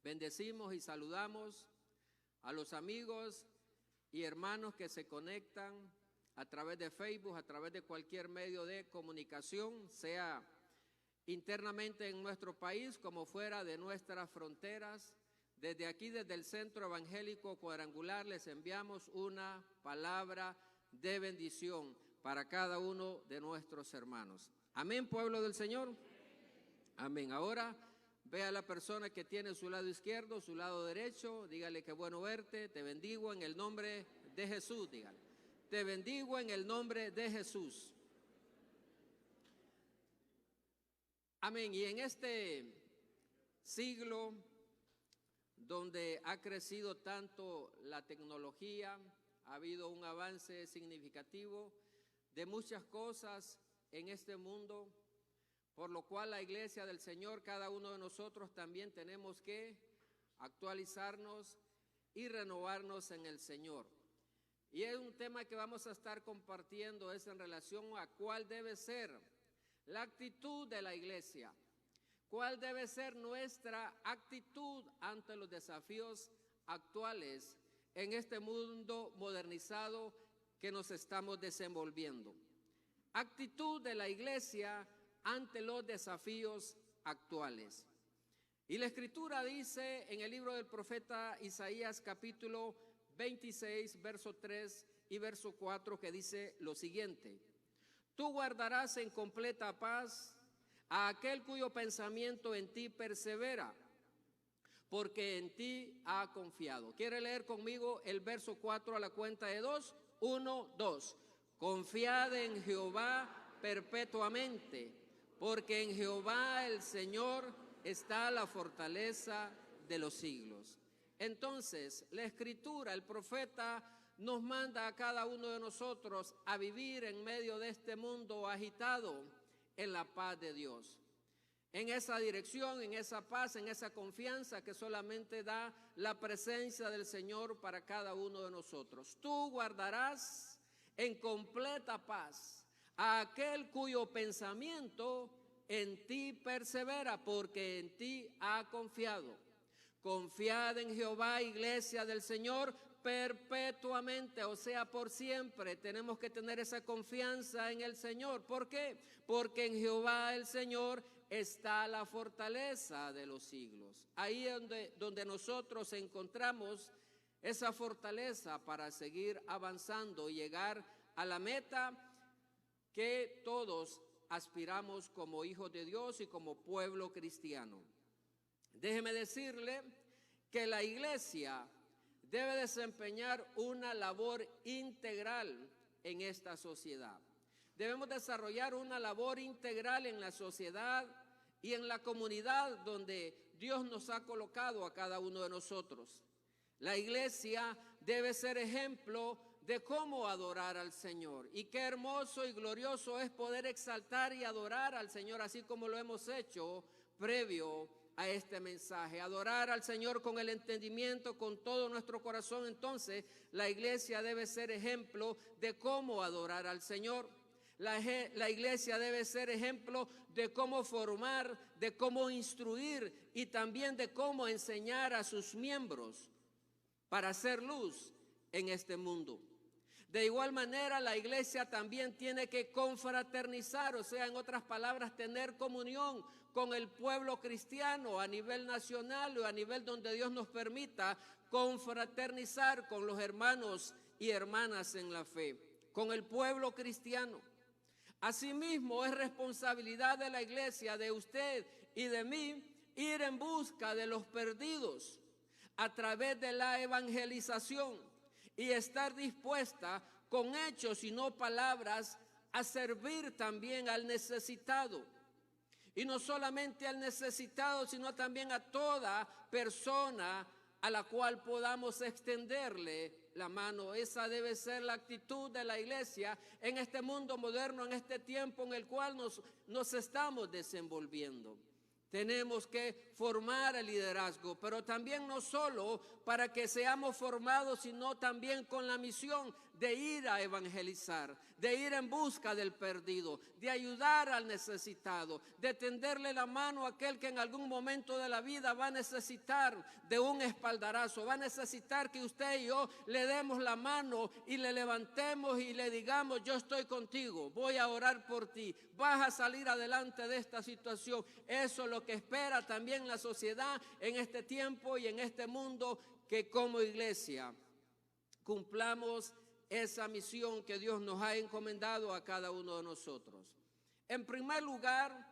Bendecimos y saludamos a los amigos y hermanos que se conectan a través de Facebook, a través de cualquier medio de comunicación, sea internamente en nuestro país como fuera de nuestras fronteras. Desde aquí, desde el Centro Evangélico Cuadrangular, les enviamos una palabra de bendición para cada uno de nuestros hermanos. Amén, pueblo del Señor. Amén. Ahora ve a la persona que tiene su lado izquierdo, su lado derecho, dígale que bueno verte, te bendigo en el nombre de Jesús, dígale. Te bendigo en el nombre de Jesús. Amén. Y en este siglo donde ha crecido tanto la tecnología, ha habido un avance significativo de muchas cosas en este mundo, por lo cual la iglesia del Señor, cada uno de nosotros también tenemos que actualizarnos y renovarnos en el Señor. Y es un tema que vamos a estar compartiendo, es en relación a cuál debe ser la actitud de la iglesia, cuál debe ser nuestra actitud ante los desafíos actuales en este mundo modernizado que nos estamos desenvolviendo. Actitud de la iglesia ante los desafíos actuales. Y la Escritura dice en el libro del profeta Isaías capítulo 26, verso 3 y verso 4, que dice lo siguiente: tú guardarás en completa paz a aquel cuyo pensamiento en ti persevera, porque en ti ha confiado. ¿Quiere leer conmigo el verso 4 a la cuenta de 2? 1, 2. Confiad en Jehová perpetuamente, porque en Jehová el Señor está la fortaleza de los siglos. Entonces, la Escritura, el profeta, nos manda a cada uno de nosotros a vivir en medio de este mundo agitado en la paz de Dios. En esa dirección, en esa paz, en esa confianza que solamente da la presencia del Señor para cada uno de nosotros. Tú guardarás en completa paz a aquel cuyo pensamiento en ti persevera, porque en ti ha confiado. Confiad en Jehová, iglesia del Señor, perpetuamente, o sea, por siempre. Tenemos que tener esa confianza en el Señor. ¿Por qué? Porque en Jehová el Señor está la fortaleza de los siglos. Ahí es donde nosotros encontramos esa fortaleza para seguir avanzando y llegar a la meta que todos aspiramos como hijos de Dios y como pueblo cristiano. Déjeme decirle que la iglesia debe desempeñar una labor integral en esta sociedad. Debemos desarrollar una labor integral en la sociedad y en la comunidad donde Dios nos ha colocado a cada uno de nosotros. La iglesia debe ser ejemplo de cómo adorar al Señor. Y qué hermoso y glorioso es poder exaltar y adorar al Señor, así como lo hemos hecho previo a este mensaje. Adorar al Señor con el entendimiento, con todo nuestro corazón. Entonces, la iglesia debe ser ejemplo de cómo adorar al Señor. La iglesia debe ser ejemplo de cómo formar, de cómo instruir y también de cómo enseñar a sus miembros para hacer luz en este mundo. De igual manera, la iglesia también tiene que confraternizar, o sea, en otras palabras, tener comunión con el pueblo cristiano a nivel nacional o a nivel donde Dios nos permita confraternizar con los hermanos y hermanas en la fe, con el pueblo cristiano. Asimismo, es responsabilidad de la iglesia, de usted y de mí, ir en busca de los perdidos a través de la evangelización y estar dispuesta con hechos y no palabras a servir también al necesitado. Y no solamente al necesitado, sino también a toda persona a la cual podamos extenderle la mano. Esa debe ser la actitud de la iglesia en este mundo moderno, en este tiempo en el cual nos estamos desenvolviendo. Tenemos que formar el liderazgo, pero también no solo para que seamos formados, sino también con la misión de ir a evangelizar, de ir en busca del perdido, de ayudar al necesitado, de tenderle la mano a aquel que en algún momento de la vida va a necesitar de un espaldarazo, va a necesitar que usted y yo le demos la mano y le levantemos y le digamos: yo estoy contigo, voy a orar por ti, vas a salir adelante de esta situación. Eso es lo que espera también la sociedad en este tiempo y en este mundo, que como iglesia cumplamos esa misión que Dios nos ha encomendado a cada uno de nosotros. En primer lugar,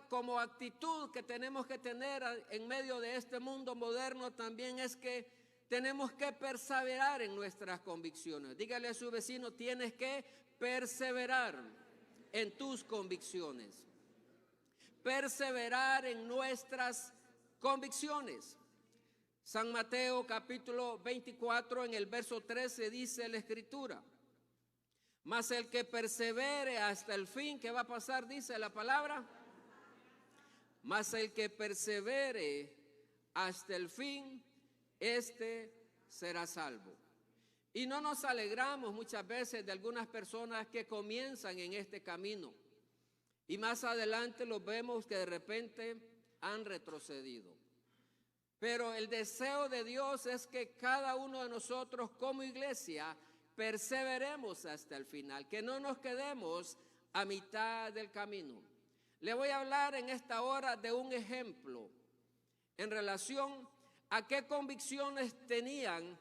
como actitud que tenemos que tener en medio de este mundo moderno también es que tenemos que perseverar en nuestras convicciones. Dígale a su vecino: tienes que perseverar en tus convicciones. Perseverar en nuestras convicciones. San Mateo capítulo 24 en el verso 13 dice la Escritura: mas el que persevere hasta el fin, ¿qué va a pasar? Dice la palabra. Mas el que persevere hasta el fin, este será salvo. Y no nos alegramos muchas veces de algunas personas que comienzan en este camino y más adelante los vemos que de repente han retrocedido. Pero el deseo de Dios es que cada uno de nosotros como iglesia perseveremos hasta el final, que no nos quedemos a mitad del camino. Le voy a hablar en esta hora de un ejemplo en relación a qué convicciones tenían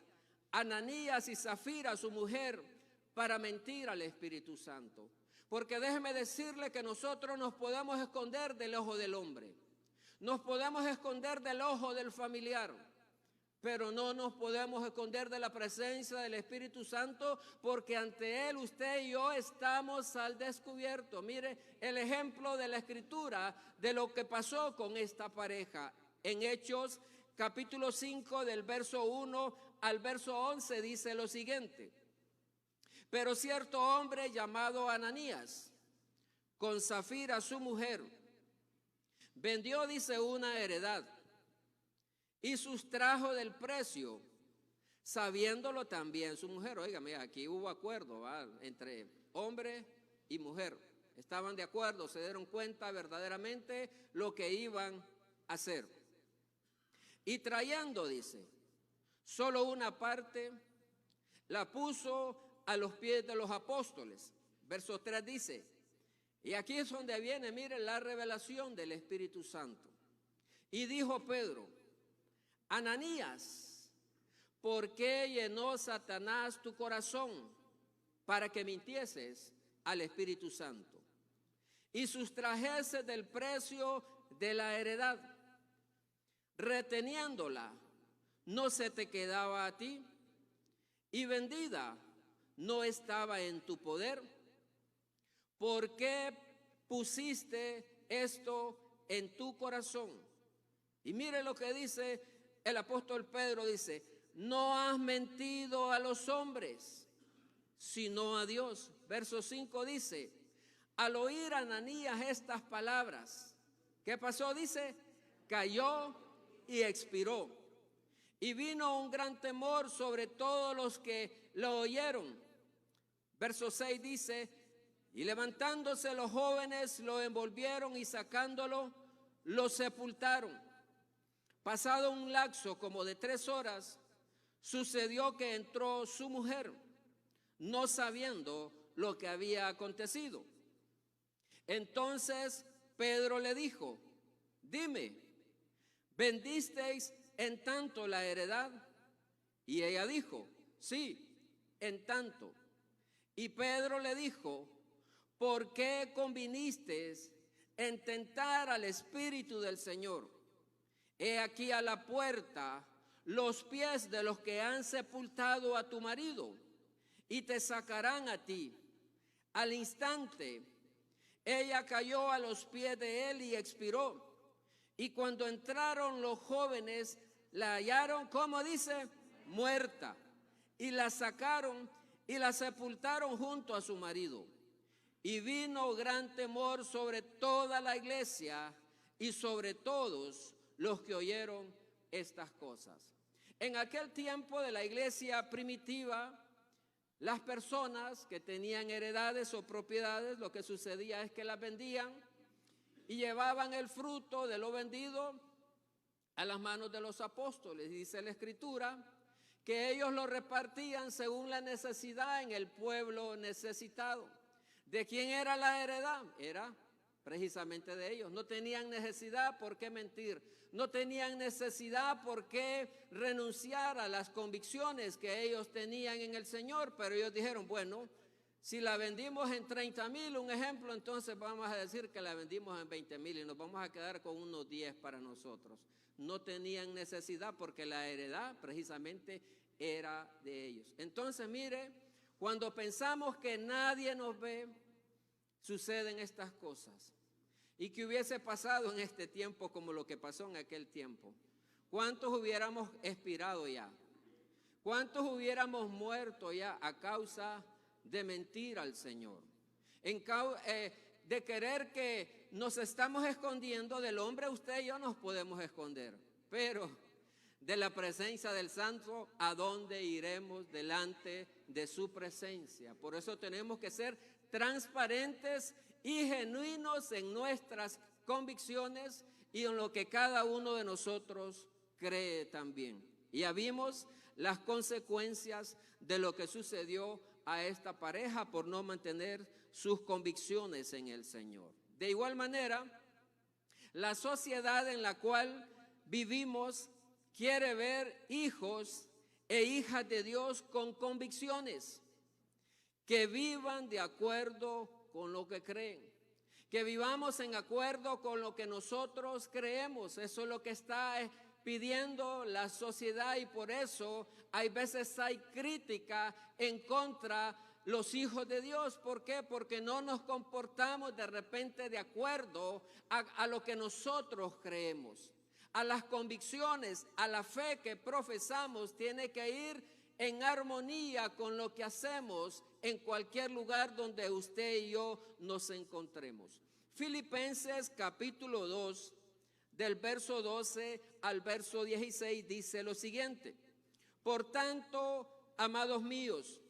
Ananías y Zafira, su mujer, para mentir al Espíritu Santo. Porque déjeme decirle que nosotros nos podemos esconder del ojo del hombre. Nos podemos esconder del ojo del familiar, pero no nos podemos esconder de la presencia del Espíritu Santo, porque ante Él usted y yo estamos al descubierto. Mire el ejemplo de la Escritura de lo que pasó con esta pareja. En Hechos capítulo 5 del verso 1 al verso 11 dice lo siguiente: pero cierto hombre llamado Ananías, con Zafira su mujer, vendió, dice, una heredad y sustrajo del precio, sabiéndolo también su mujer. Óigame, aquí hubo acuerdo, ¿va?, entre hombre y mujer. Estaban de acuerdo, se dieron cuenta verdaderamente lo que iban a hacer. Y trayendo, dice, solo una parte, la puso a los pies de los apóstoles. Verso 3 dice, y aquí es donde viene, mire, la revelación del Espíritu Santo. Y dijo Pedro: Ananías, ¿por qué llenó Satanás tu corazón para que mintieses al Espíritu Santo y sustrajeses del precio de la heredad, reteniéndola, no se te quedaba a ti, y vendida no estaba en tu poder? ¿Por qué pusiste esto en tu corazón? Y mire lo que dice el apóstol Pedro, dice: no has mentido a los hombres, sino a Dios. Verso 5 dice: al oír Ananías estas palabras, ¿qué pasó? Dice, cayó y expiró. Y vino un gran temor sobre todos los que lo oyeron. Verso 6 dice, y levantándose los jóvenes lo envolvieron y sacándolo, lo sepultaron. Pasado un lapso como de 3 horas, sucedió que entró su mujer, no sabiendo lo que había acontecido. Entonces Pedro le dijo: dime, ¿vendisteis en tanto la heredad? Y ella dijo: sí, en tanto. Y Pedro le dijo: ¿por qué conviniste en tentar al Espíritu del Señor? He aquí a la puerta los pies de los que han sepultado a tu marido, y te sacarán a ti. Al instante, ella cayó a los pies de él y expiró. Y cuando entraron los jóvenes, la hallaron, ¿cómo dice? Muerta. Y la sacaron y la sepultaron junto a su marido. Y vino gran temor sobre toda la iglesia y sobre todos los que oyeron estas cosas. En aquel tiempo de la iglesia primitiva, Las personas que tenían heredades o propiedades, lo que sucedía es que las vendían y llevaban el fruto de lo vendido a las manos de los apóstoles. Dice la Escritura que ellos lo repartían según la necesidad en el pueblo necesitado. ¿De quién era la heredad? Era precisamente de ellos. No tenían necesidad por qué mentir, no tenían necesidad por qué renunciar a las convicciones que ellos tenían en el Señor, pero ellos dijeron, bueno, si la vendimos en 30,000, un ejemplo, entonces vamos a decir que la vendimos en 20,000 y nos vamos a quedar con unos 10 para nosotros. No tenían necesidad porque la heredad precisamente era de ellos. Entonces, mire, cuando pensamos que nadie nos ve, suceden estas cosas. ¿Y qué hubiese pasado en este tiempo como lo que pasó en aquel tiempo? ¿Cuántos hubiéramos expirado ya? ¿Cuántos hubiéramos muerto ya a causa de mentir al Señor? De querer que nos estamos escondiendo del hombre, usted y yo nos podemos esconder, pero de la presencia del Santo, ¿a dónde iremos delante de su presencia? Por eso tenemos que ser transparentes y genuinos en nuestras convicciones y en lo que cada uno de nosotros cree también. Ya vimos las consecuencias de lo que sucedió a esta pareja por no mantener sus convicciones en el Señor. De igual manera, la sociedad en la cual vivimos quiere ver hijos e hijas de Dios con convicciones, que vivan de acuerdo con lo que creen, que vivamos en acuerdo con lo que nosotros creemos. Eso es lo que está pidiendo la sociedad y por eso hay veces hay crítica en contra de los hijos de Dios. ¿Por qué? Porque no nos comportamos de repente de acuerdo a lo que nosotros creemos. A las convicciones, a la fe que profesamos, tiene que ir en armonía con lo que hacemos en cualquier lugar donde usted y yo nos encontremos. Filipenses capítulo 2, del verso 12 al verso 16, dice lo siguiente: por tanto, amados míos,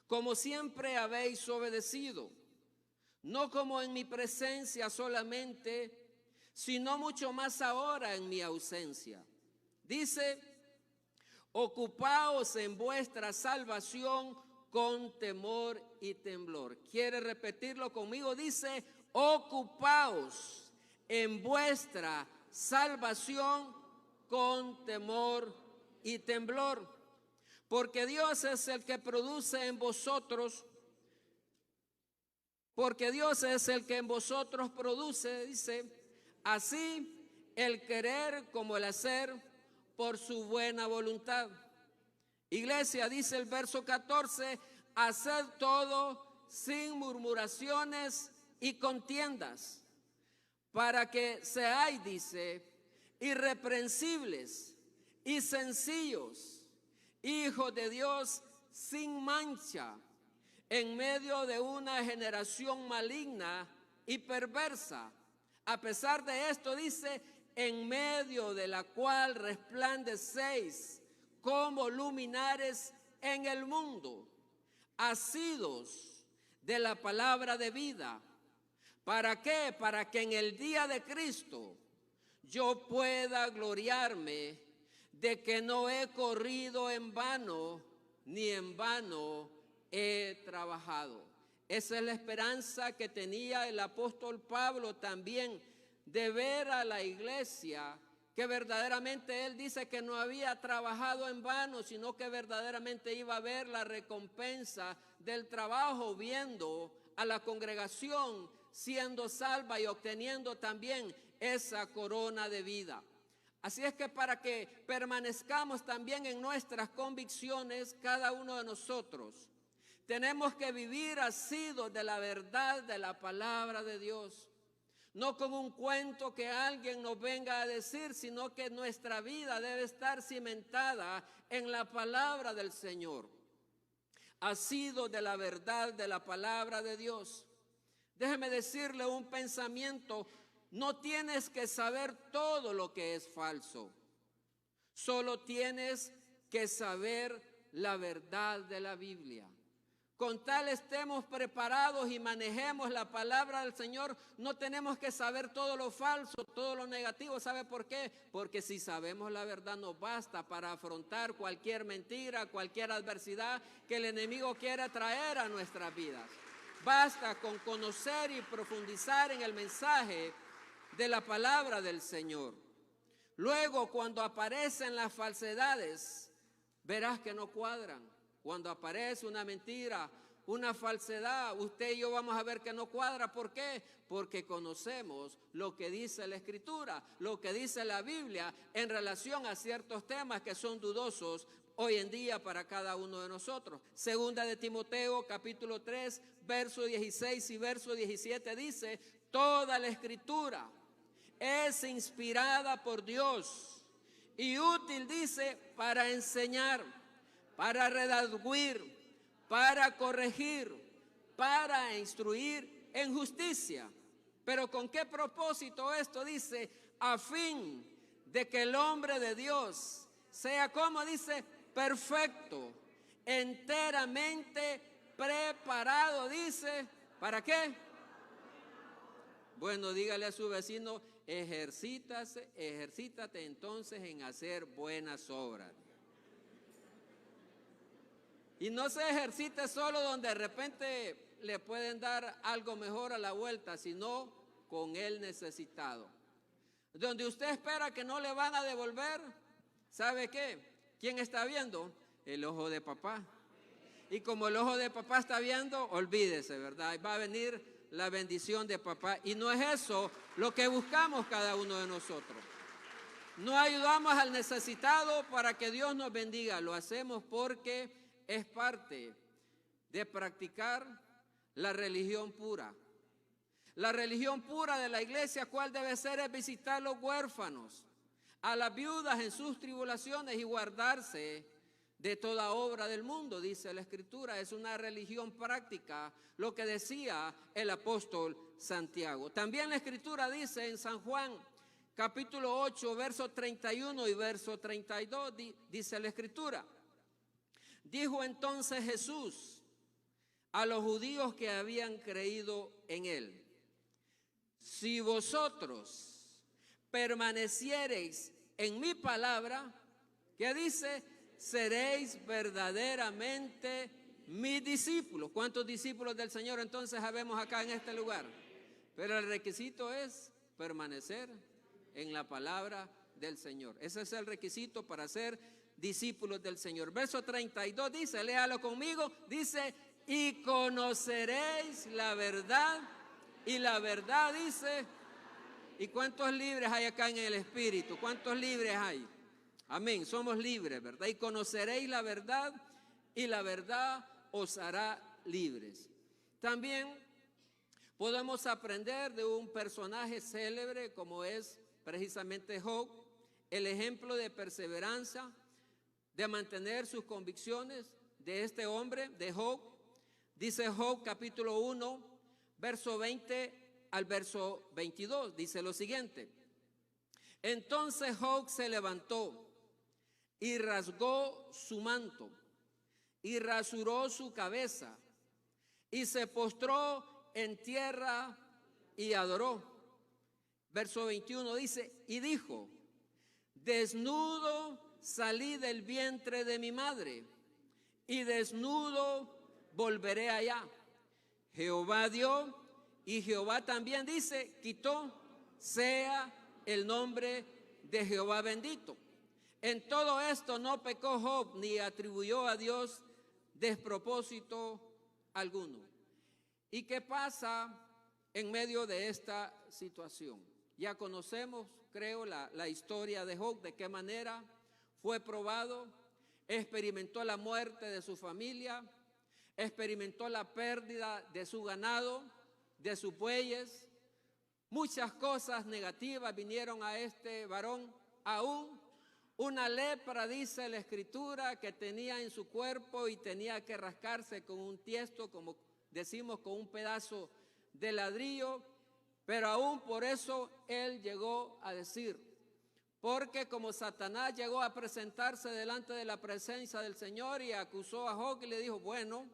como siempre habéis obedecido, no como en mi presencia solamente, sino mucho más ahora en mi ausencia. Dice, ocupaos en vuestra salvación con temor y temblor. ¿Quiere repetirlo conmigo? Dice, ocupaos en vuestra salvación con temor y temblor. Porque Dios es el que produce en vosotros, dice, así el querer como el hacer por su buena voluntad. Iglesia, dice el verso 14, haced todo sin murmuraciones y contiendas, para que seáis, dice, irreprensibles y sencillos, hijos de Dios sin mancha, en medio de una generación maligna y perversa. A pesar de esto, dice, en medio de la cual resplandecéis como luminares en el mundo, asidos de la palabra de vida. ¿Para qué? Para que en el día de Cristo yo pueda gloriarme de que no he corrido en vano, ni en vano he trabajado. Esa es la esperanza que tenía el apóstol Pablo también, de ver a la iglesia, que verdaderamente él dice que no había trabajado en vano, sino que verdaderamente iba a ver la recompensa del trabajo, viendo a la congregación siendo salva y obteniendo también esa corona de vida. Así es que para que permanezcamos también en nuestras convicciones, cada uno de nosotros tenemos que vivir asidos de la verdad de la palabra de Dios. No con un cuento que alguien nos venga a decir, sino que nuestra vida debe estar cimentada en la palabra del Señor. Asidos de la verdad de la palabra de Dios. Déjeme decirle un pensamiento: no tienes que saber todo lo que es falso, solo tienes que saber la verdad de la Biblia. Con tal estemos preparados y manejemos la palabra del Señor, no tenemos que saber todo lo falso, todo lo negativo. ¿Sabe por qué? Porque si sabemos la verdad nos basta para afrontar cualquier mentira, cualquier adversidad que el enemigo quiera traer a nuestras vidas. Basta con conocer y profundizar en el mensaje de la palabra del Señor. Luego, cuando aparecen las falsedades, verás que no cuadran. Cuando aparece una mentira, una falsedad, usted y yo vamos a ver que no cuadra. ¿Por qué? Porque conocemos lo que dice la Escritura, lo que dice la Biblia en relación a ciertos temas que son dudosos hoy en día para cada uno de nosotros. Segunda de Timoteo, capítulo 3, verso 16 y verso 17 dice: toda la Escritura es inspirada por Dios y útil, dice, para enseñar, para redarguir, para corregir, para instruir en justicia. ¿Pero con qué propósito esto? Dice, a fin de que el hombre de Dios sea, como dice, perfecto, enteramente preparado, dice, ¿para qué? Bueno, dígale a su vecino, ejercítate entonces en hacer buenas obras. Y no se ejercite solo donde de repente le pueden dar algo mejor a la vuelta, sino con el necesitado. Donde usted espera que no le van a devolver, ¿sabe qué? ¿Quién está viendo? El ojo de papá. Y como el ojo de papá está viendo, olvídese, ¿verdad? Va a venir la bendición de papá. Y no es eso lo que buscamos cada uno de nosotros. No ayudamos al necesitado para que Dios nos bendiga. Lo hacemos porque es parte de practicar la religión pura. La religión pura de la iglesia, ¿cuál debe ser? Es visitar a los huérfanos, a las viudas en sus tribulaciones y guardarse de toda obra del mundo, dice la Escritura. Es una religión práctica, lo que decía el apóstol Santiago. También la Escritura dice en San Juan, capítulo 8, verso 31 y verso 32, dice la Escritura: dijo entonces Jesús a los judíos que habían creído en él: si vosotros permaneciereis en mi palabra, ¿qué dice? Seréis verdaderamente mis discípulos. ¿Cuántos discípulos del Señor entonces habemos acá en este lugar? Pero el requisito es permanecer en la palabra del Señor. Ese es el requisito para ser discípulos del Señor. Verso 32 dice, léalo conmigo, dice: y conoceréis la verdad, y la verdad, dice. ¿Y cuántos libres hay acá en el Espíritu? ¿Cuántos libres hay? Amén, somos libres, ¿verdad? Y conoceréis la verdad, y la verdad os hará libres. También podemos aprender de un personaje célebre como es precisamente Job, el ejemplo de perseverancia, de mantener sus convicciones de este hombre, de Job. Dice Job capítulo 1, verso 20 al verso 22, dice lo siguiente: entonces Job se levantó y rasgó su manto y rasuró su cabeza y se postró en tierra y adoró. Verso 21 dice, y dijo: desnudo salí del vientre de mi madre, y desnudo volveré allá. Jehová dio, y Jehová también, dice, quitó, sea el nombre de Jehová bendito. En todo esto no pecó Job, ni atribuyó a Dios despropósito alguno. ¿Y qué pasa en medio de esta situación? Ya conocemos, creo, la historia de Job, de qué manera fue probado, experimentó la muerte de su familia, experimentó la pérdida de su ganado, de sus bueyes. Muchas cosas negativas vinieron a este varón, aún una lepra, dice la Escritura, que tenía en su cuerpo y tenía que rascarse con un tiesto, como decimos, con un pedazo de ladrillo. Pero aún por eso él llegó a decir: Porque como Satanás llegó a presentarse delante de la presencia del Señor y acusó a Job y le dijo, bueno,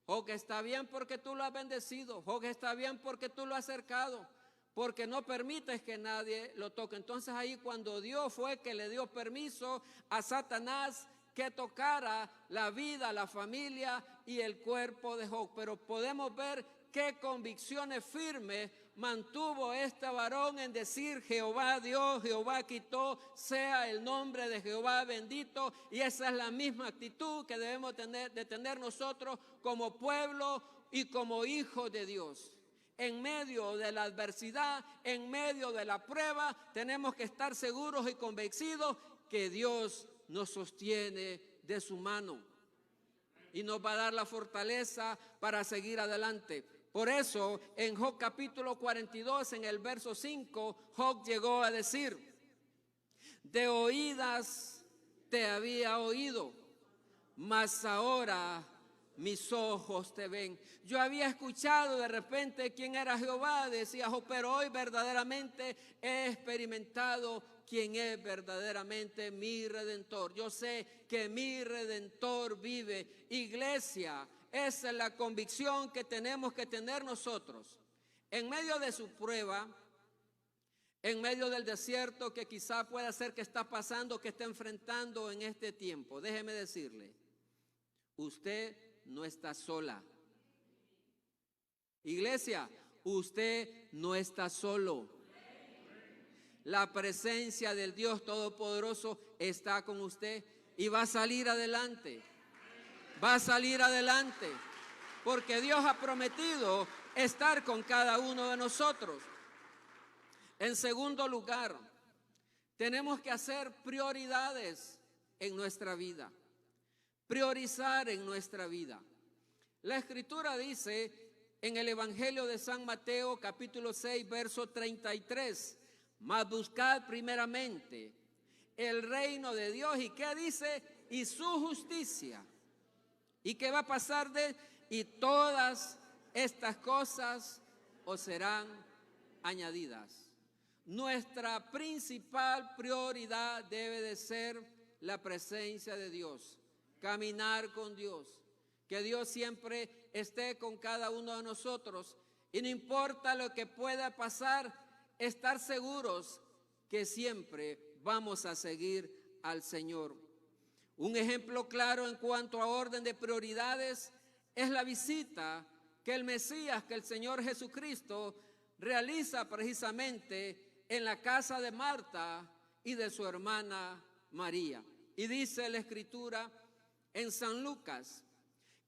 Job está bien porque tú lo has bendecido, Job está bien porque tú lo has acercado, porque no permites que nadie lo toque. Entonces ahí cuando Dios fue que le dio permiso a Satanás que tocara la vida, la familia y el cuerpo de Job. Pero podemos ver qué convicciones firmes mantuvo este varón en decir, Jehová dio, Jehová quitó, sea el nombre de Jehová bendito. Y esa es la misma actitud que debemos de tener nosotros como pueblo y como hijos de Dios. En medio de la adversidad, en medio de la prueba, tenemos que estar seguros y convencidos que Dios nos sostiene de su mano y nos va a dar la fortaleza para seguir adelante. Por eso, en Job capítulo 42, en el verso 5, Job llegó a decir, de oídas te había oído, mas ahora mis ojos te ven. Yo había escuchado de repente quién era Jehová, decía Job, pero hoy verdaderamente he experimentado quién es verdaderamente mi Redentor. Yo sé que mi Redentor vive. Iglesia, esa es la convicción que tenemos que tener nosotros. En medio de su prueba, en medio del desierto que quizá pueda ser que está pasando, que está enfrentando en este tiempo, déjeme decirle, usted no está sola. Iglesia, usted no está solo. La presencia del Dios Todopoderoso está con usted y va a salir adelante. Va a salir adelante, porque Dios ha prometido estar con cada uno de nosotros. En segundo lugar, tenemos que hacer prioridades en nuestra vida. Priorizar en nuestra vida. La Escritura dice en el Evangelio de San Mateo, capítulo 6, verso 33, mas buscad primeramente el reino de Dios. ¿Y qué dice? Y su justicia. ¿Y qué va a pasar y todas estas cosas os serán añadidas? Nuestra principal prioridad debe de ser la presencia de Dios, caminar con Dios, que Dios siempre esté con cada uno de nosotros y no importa lo que pueda pasar, estar seguros que siempre vamos a seguir al Señor. Un ejemplo claro en cuanto a orden de prioridades es la visita que el Mesías, que el Señor Jesucristo realiza precisamente en la casa de Marta y de su hermana María. Y dice la Escritura en San Lucas,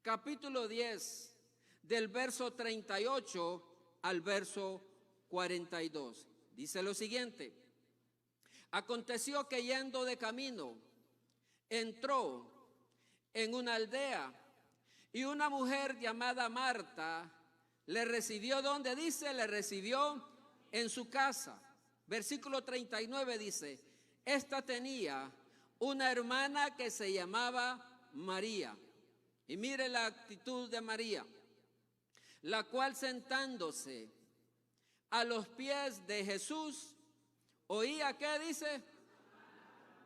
capítulo 10, del verso 38 al verso 42. Dice lo siguiente: aconteció que yendo de camino, entró en una aldea y una mujer llamada Marta le recibió. ¿Dónde dice? Le recibió en su casa. Versículo 39 dice: esta tenía una hermana que se llamaba María. Y mire la actitud de María, la cual sentándose a los pies de Jesús, oía, ¿qué dice?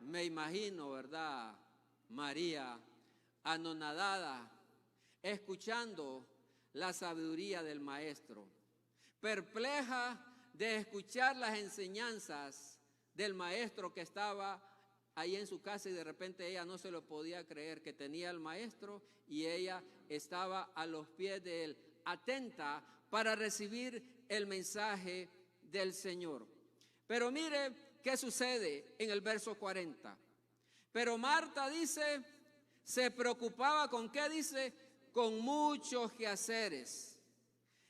Me imagino, ¿verdad? María anonadada, escuchando la sabiduría del maestro, perpleja de escuchar las enseñanzas del maestro que estaba ahí en su casa, y de repente ella no se lo podía creer, que tenía al maestro y ella estaba a los pies de él, atenta para recibir el mensaje del Señor. Pero mire qué sucede en el verso 40. Pero Marta dice, se preocupaba con ¿qué dice? Con muchos quehaceres.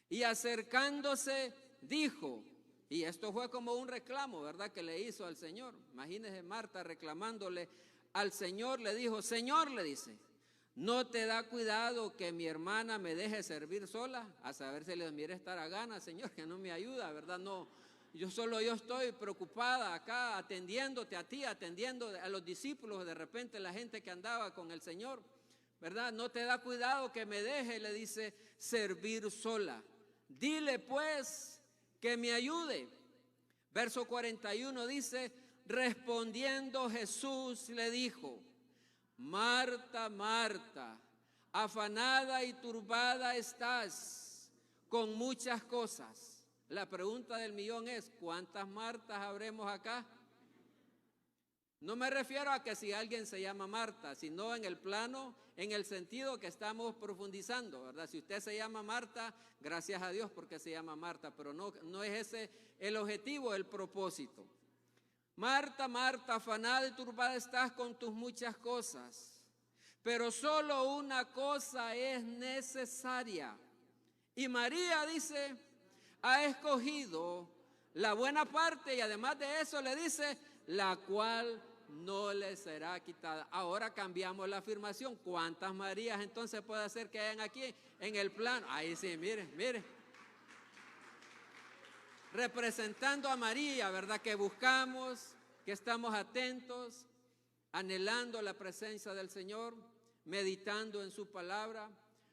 Y acercándose dijo, y esto fue como un reclamo, ¿verdad?, que le hizo al Señor. Imagínese Marta reclamándole al Señor, le dijo, Señor, le dice, ¿no te da cuidado que mi hermana me deje servir sola? A saber si le mire estar a gana, Señor, que no me ayuda, ¿verdad? No, yo estoy preocupada acá atendiéndote a ti, atendiendo a los discípulos, de repente la gente que andaba con el Señor, ¿verdad? No te da cuidado que me deje, le dice, servir sola. Dile pues que me ayude. Verso 41 dice, respondiendo Jesús le dijo: Marta, Marta, afanada y turbada estás con muchas cosas. La pregunta del millón es: ¿cuántas Martas habremos acá? No me refiero a que si alguien se llama Marta, sino en el plano, en el sentido que estamos profundizando, ¿verdad? Si usted se llama Marta, gracias a Dios porque se llama Marta, pero no es ese el objetivo, el propósito. Marta, Marta, afanada y turbada estás con tus muchas cosas, pero solo una cosa es necesaria. Y María, dice, ha escogido la buena parte, y además de eso le dice, la cual no le será quitada. Ahora cambiamos la afirmación. ¿Cuántas Marías entonces puede ser que hayan aquí en el plano? Ahí sí, mire, mire. Representando a María, ¿verdad? Que buscamos, que estamos atentos, anhelando la presencia del Señor, meditando en su palabra,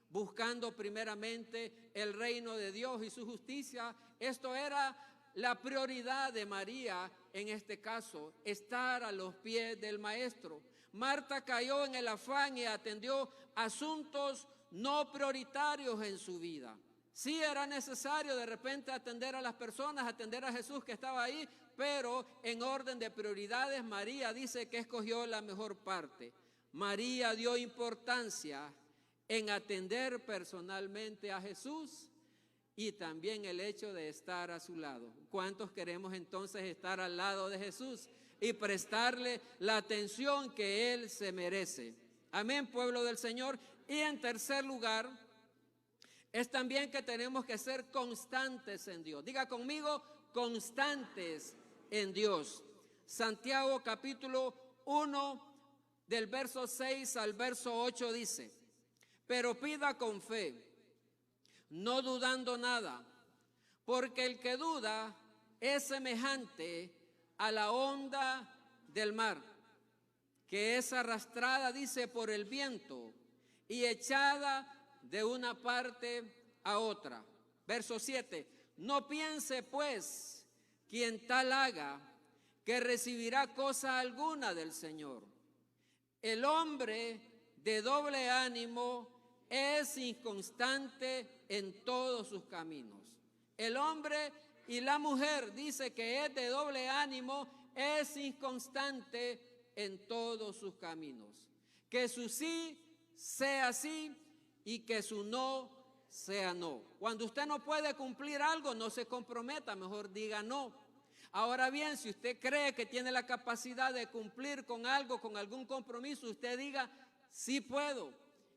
buscando primeramente el reino de Dios y su justicia. Esto era la prioridad de María en este caso, estar a los pies del Maestro. Marta cayó en el afán y atendió asuntos no prioritarios en su vida. Sí era necesario de repente atender a las personas, atender a Jesús que estaba ahí, pero en orden de prioridades María dice que escogió la mejor parte. María dio importancia en atender personalmente a Jesús y también el hecho de estar a su lado. ¿Cuántos queremos entonces estar al lado de Jesús y prestarle la atención que Él se merece? Amén, pueblo del Señor. Y en tercer lugar, es también que tenemos que ser constantes en Dios. Diga conmigo, constantes en Dios. Santiago capítulo 1, del verso 6 al verso 8 dice: pero pida con fe, no dudando nada, porque el que duda es semejante a la onda del mar, que es arrastrada, dice, por el viento y echada de una parte a otra. Verso 7, no piense pues quien tal haga que recibirá cosa alguna del Señor. El hombre de doble ánimo es inconstante en todos sus caminos. El hombre y la mujer, dice que es de doble ánimo, es inconstante en todos sus caminos. Que su sí sea sí y que su no sea no. Cuando usted no puede cumplir algo, no se comprometa, mejor diga no. Ahora bien, si usted cree que tiene la capacidad de cumplir con algo, con algún compromiso, usted diga, sí puedo.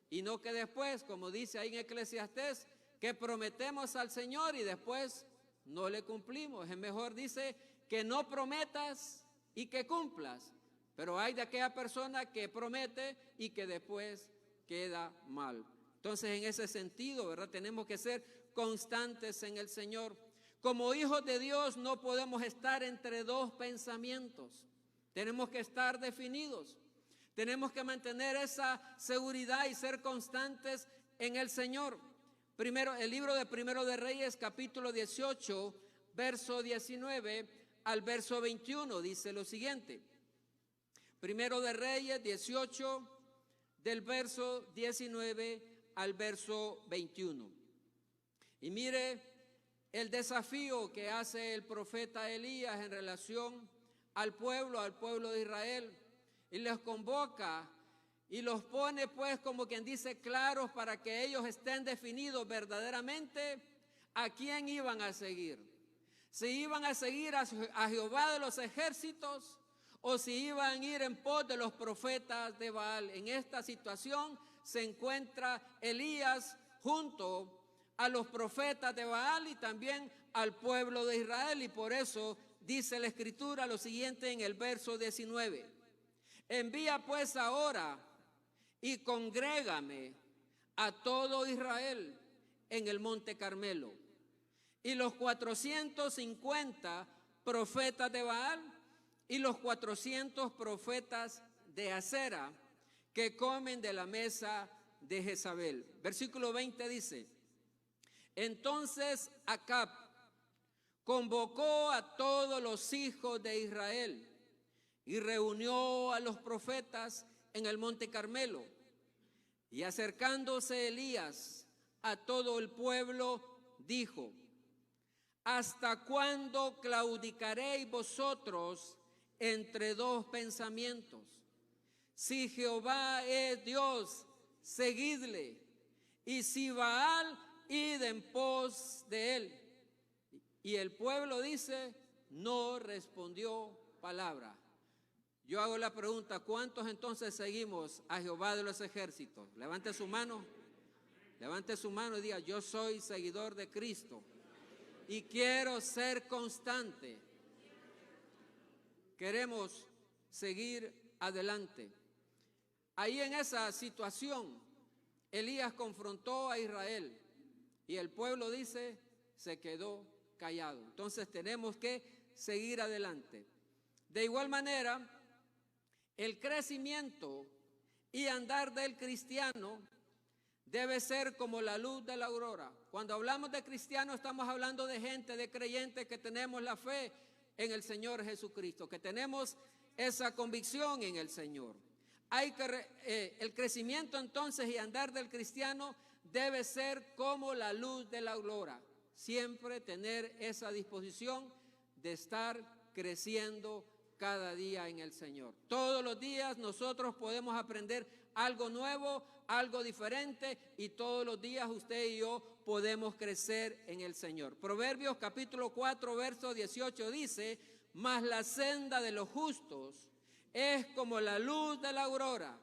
Y no que después, como dice ahí en Eclesiastés, que prometemos al Señor y después no le cumplimos. Es mejor, dice, que no prometas y que cumplas. Pero hay de aquella persona que promete y que después queda mal. Entonces, en ese sentido, ¿verdad? Tenemos que ser constantes en el Señor. Como hijos de Dios no podemos estar entre dos pensamientos. Tenemos que estar definidos. Tenemos que mantener esa seguridad y ser constantes en el Señor. Primero, el libro de Primero de Reyes, capítulo 18, verso 19 al verso 21, dice lo siguiente. Primero de Reyes 18, del verso 19 al verso 21. Y mire el desafío que hace el profeta Elías en relación al pueblo de Israel. Y les convoca y los pone pues como quien dice claros para que ellos estén definidos verdaderamente a quién iban a seguir. Si iban a seguir a Jehová de los ejércitos o si iban a ir en pos de los profetas de Baal. En esta situación se encuentra Elías junto a los profetas de Baal y también al pueblo de Israel, y por eso dice la Escritura lo siguiente en el verso 19. Envía pues ahora y congrégame a todo Israel en el monte Carmelo. Y los 450 profetas de Baal y los 400 profetas de Acera que comen de la mesa de Jezabel. Versículo 20 dice: entonces Acab convocó a todos los hijos de Israel y reunió a los profetas en el monte Carmelo. Y acercándose Elías a todo el pueblo, dijo: ¿hasta cuándo claudicaréis vosotros entre dos pensamientos? Si Jehová es Dios, seguidle, y si Baal, id en pos de él. Y el pueblo dice, no respondió palabra. Yo hago la pregunta, ¿cuántos entonces seguimos a Jehová de los ejércitos? Levante su mano y diga, yo soy seguidor de Cristo y quiero ser constante. Queremos seguir adelante. Ahí en esa situación, Elías confrontó a Israel y el pueblo dice, se quedó callado. Entonces tenemos que seguir adelante. De igual manera, el crecimiento y andar del cristiano debe ser como la luz de la aurora. Cuando hablamos de cristianos estamos hablando de gente, de creyentes que tenemos la fe en el Señor Jesucristo, que tenemos esa convicción en el Señor. El crecimiento entonces y andar del cristiano debe ser como la luz de la aurora. Siempre tener esa disposición de estar creciendo cada día en el Señor. Todos los días nosotros podemos aprender algo nuevo, algo diferente, y todos los días usted y yo podemos crecer en el Señor. Proverbios capítulo 4, verso 18 dice, mas la senda de los justos es como la luz de la aurora,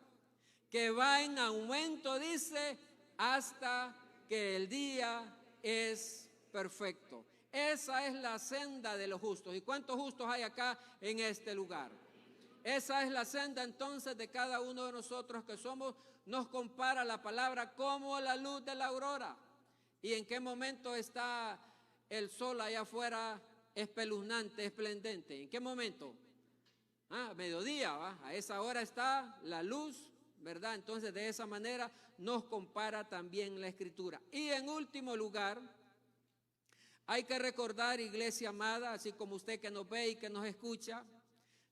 que va en aumento, dice, hasta que el día es perfecto. Esa es la senda de los justos. ¿Y cuántos justos hay acá en este lugar? Esa es la senda entonces de cada uno de nosotros que somos. Nos compara la palabra como la luz de la aurora. ¿Y en qué momento está el sol allá afuera espeluznante, esplendente? ¿En qué momento? Mediodía, ¿va? A esa hora está la luz, ¿verdad? Entonces de esa manera nos compara también la Escritura. Y en último lugar, hay que recordar, iglesia amada, así como usted que nos ve y que nos escucha,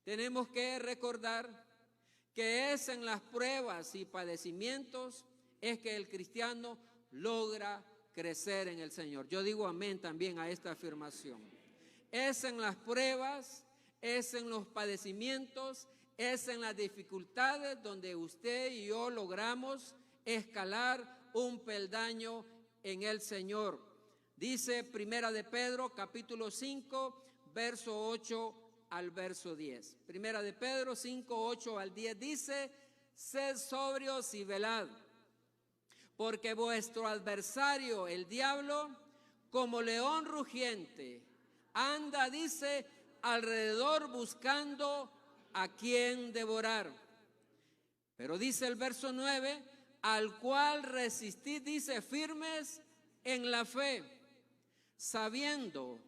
tenemos que recordar que es en las pruebas y padecimientos es que el cristiano logra crecer en el Señor. Yo digo amén también a esta afirmación. Es en las pruebas, es en los padecimientos, es en las dificultades donde usted y yo logramos escalar un peldaño en el Señor. Dice Primera de Pedro, capítulo 5, verso 8 al verso 10. Primera de Pedro 5, 8 al 10 dice, sed sobrios y velad, porque vuestro adversario, el diablo, como león rugiente, anda, dice, alrededor buscando a quien devorar. Pero dice el verso 9, al cual resistid, dice, firmes en la fe, sabiendo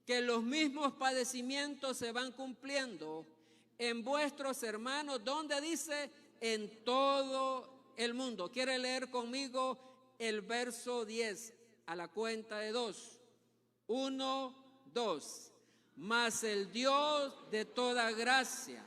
que los mismos padecimientos se van cumpliendo en vuestros hermanos, donde dice, en todo el mundo. ¿Quiere leer conmigo el verso 10 a la cuenta de 2? 1, 2. Mas el Dios de toda gracia,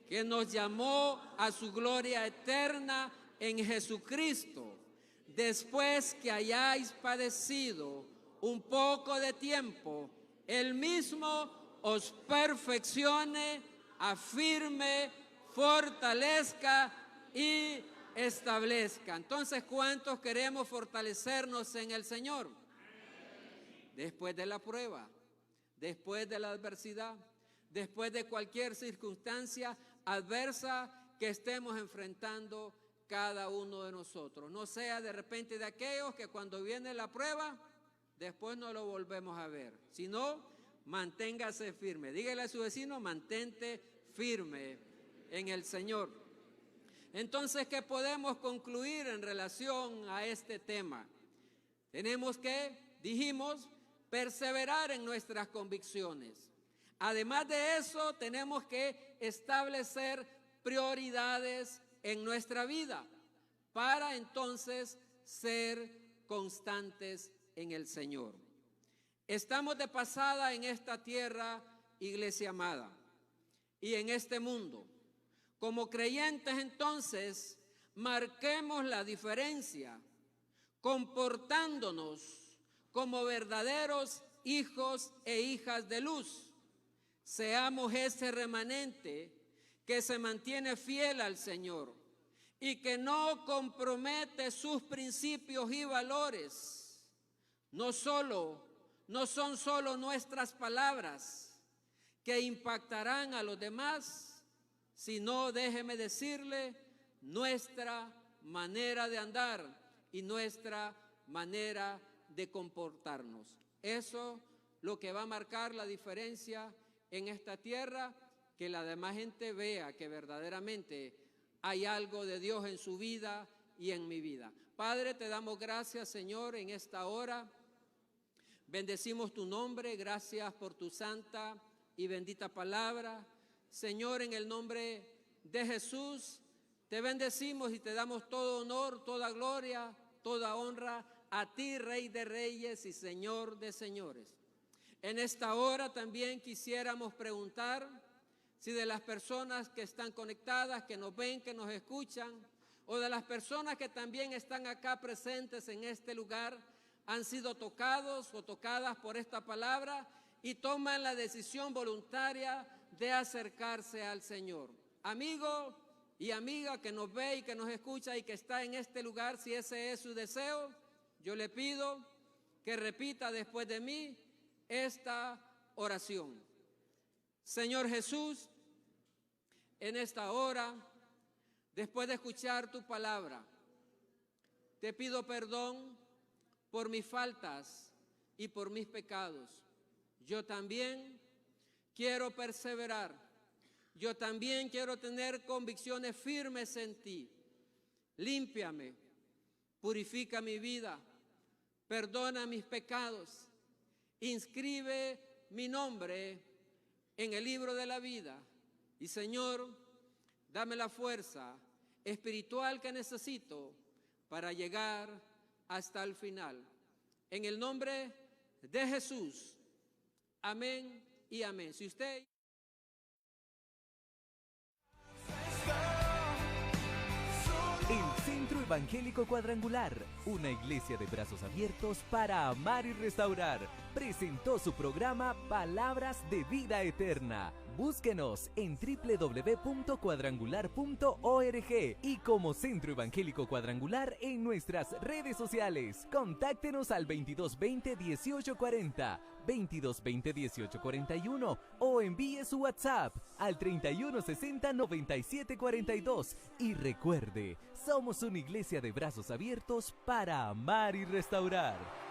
que nos llamó a su gloria eterna en Jesucristo, después que hayáis padecido un poco de tiempo, Él mismo os perfeccione, afirme, fortalezca y establezca. Entonces, ¿cuántos queremos fortalecernos en el Señor? Después de la prueba, después de la adversidad, después de cualquier circunstancia adversa que estemos enfrentando cada uno de nosotros. No sea de repente de aquellos que cuando viene la prueba, después no lo volvemos a ver, sino manténgase firme. Dígale a su vecino, mantente firme en el Señor. Entonces, ¿qué podemos concluir en relación a este tema? Tenemos que, dijimos, perseverar en nuestras convicciones. Además de eso, tenemos que establecer prioridades en nuestra vida para entonces ser constantes en el Señor. Estamos de pasada en esta tierra, iglesia amada, y en este mundo. Como creyentes, entonces, marquemos la diferencia, comportándonos como verdaderos hijos e hijas de luz. Seamos ese remanente que se mantiene fiel al Señor y que no compromete sus principios y valores. No son solo nuestras palabras que impactarán a los demás, sino, déjeme decirle, nuestra manera de andar y nuestra manera de comportarnos. Eso lo que va a marcar la diferencia en esta tierra, que la demás gente vea que verdaderamente hay algo de Dios en su vida y en mi vida. Padre, te damos gracias, Señor, en esta hora. Bendecimos tu nombre, gracias por tu santa y bendita palabra. Señor, en el nombre de Jesús, te bendecimos y te damos todo honor, toda gloria, toda honra a ti, Rey de Reyes y Señor de Señores. En esta hora también quisiéramos preguntar si de las personas que están conectadas, que nos ven, que nos escuchan, o de las personas que también están acá presentes en este lugar, han sido tocados o tocadas por esta palabra y toman la decisión voluntaria de acercarse al Señor. Amigo y amiga que nos ve y que nos escucha y que está en este lugar, si ese es su deseo, yo le pido que repita después de mí esta oración. Señor Jesús, en esta hora, después de escuchar tu palabra, te pido perdón por mis faltas y por mis pecados. Yo también quiero perseverar. Yo también quiero tener convicciones firmes en ti. Límpiame, purifica mi vida, perdona mis pecados, inscribe mi nombre en el libro de la vida. Y Señor, dame la fuerza espiritual que necesito para llegar hasta el final. En el nombre de Jesús. Amén y amén. Si usted... El Centro Evangélico Cuadrangular, una iglesia de brazos abiertos para amar y restaurar, presentó su programa Palabras de Vida Eterna. Búsquenos en www.cuadrangular.org y como Centro Evangélico Cuadrangular en nuestras redes sociales. Contáctenos al 2220-1840, 2220-1841 o envíe su WhatsApp al 3160-9742. Y recuerde, somos una iglesia de brazos abiertos para amar y restaurar.